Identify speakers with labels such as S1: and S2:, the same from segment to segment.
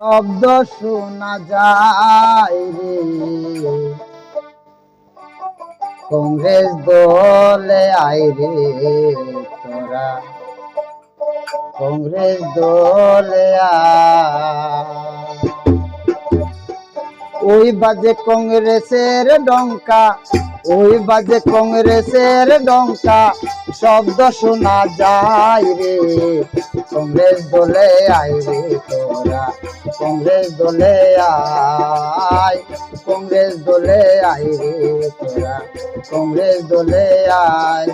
S1: শব্দ শোনা যায় রে, কংগ্রেস দলে আয় রে তোরা, কংগ্রেস দলে আয়। ওই বাজে কংগ্রেসের ডঙ্কা, ওই বাজে কংগ্রেসের ডঙ্কা, শব্দ শোনা যায় রে, কংগ্রেস দলে আয় রে তোরা, কংগ্রেস দলে আয়, কংগ্রেস দলে আয় রে তোরা, কংগ্রেস দলে আয়।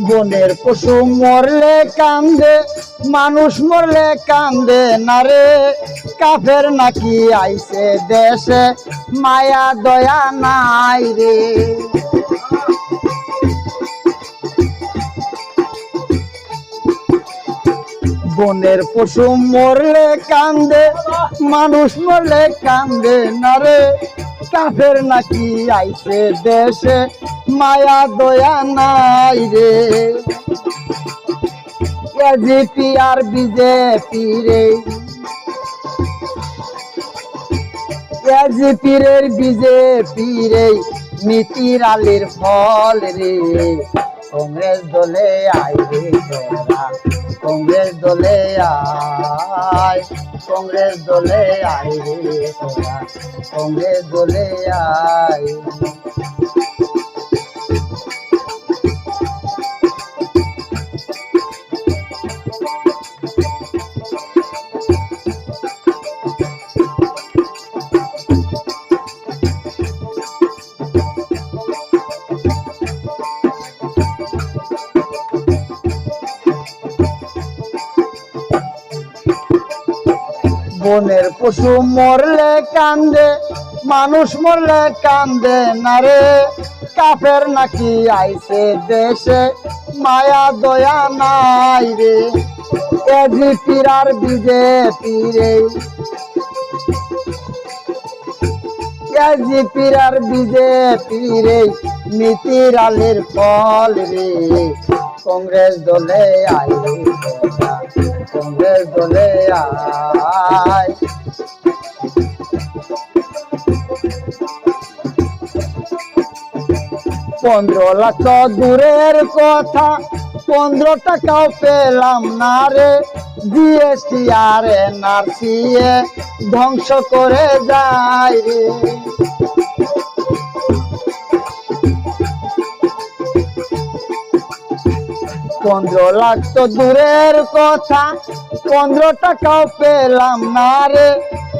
S1: বনের পশু মরলে কান্দে, মানুষ মরলে কান্দে না রে, কাফের নাকি আইছে দেশে, মায়া দয়া নাই রে। বনের পশু মরলে কান্দে, মানুষ মরলে কান্দে না রে, কাফের নাকি আইছে দেশে, মায়া দয়া নাই রে। এজিপি আর বিজেপি রে, এজিপির বিজেপি রে, নীতির আলির ফল রে, কংগ্রেস দলে আয় রে তোরা, কংগ্রেস দলে আয়, কংগ্রেস দলে আয় রে তোরা, কংগ্রেস দলে আয়। বনের পশু মরলে কান্দে, মানুষ মরলে কান্দে না রে, কাফের নাকি আইছে দেশে, মায়া দয়া নাই রে। এজিপির আর বিজেপি রে, এজিপির আর বিজেপি রে, নীতির আলির ফল রে, কংগ্রেস দলে আয় রে তোরা, কংগ্রেস দলে আয়। 15 লাখ দূরের কথা, 15 টাকাও পেলাম না রে, জিএসটি আর এনআরসি ধ্বংস করে যায় রে। 15 লাখ তো দূরের কথা, 15 টাকাও পেলাম না রে,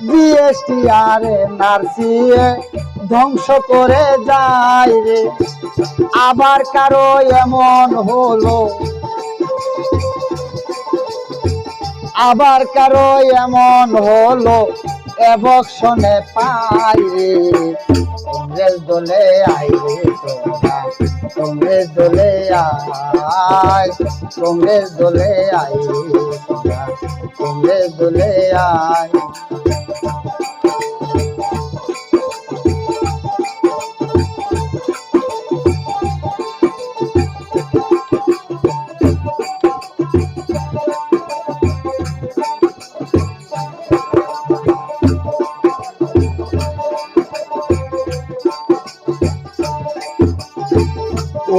S1: জিএসটি আর এনআরসি ধ্বংস করে যায় রে। আবার কারো এমন হলো, আবার কারো এমন হলো, এবকশনে পাই রে, কংগ্রেস দলে আয় রে তোরা, কংগ্রেস দলে আয়, কংগ্রেস দলে আয় রে তোরা, কংগ্রেস দলে আয়।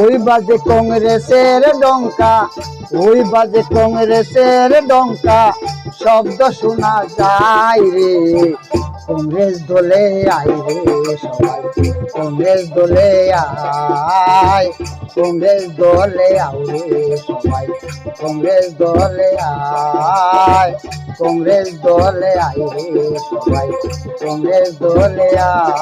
S1: ওই বাজে কংগ্রেসের ডঙ্কা, ওই বাজে কংগ্রেসের ডঙ্কা, শব্দ শোনা যায় রে, কংগ্রেস দলে আয় রে সবাই, কংগ্রেস দলে আয়, কংগ্রেস দলে আয় রে সবাই, কংগ্রেস দলে আয়, কংগ্রেস দলে আয় রে সবাই, কংগ্রেস দলে আয়।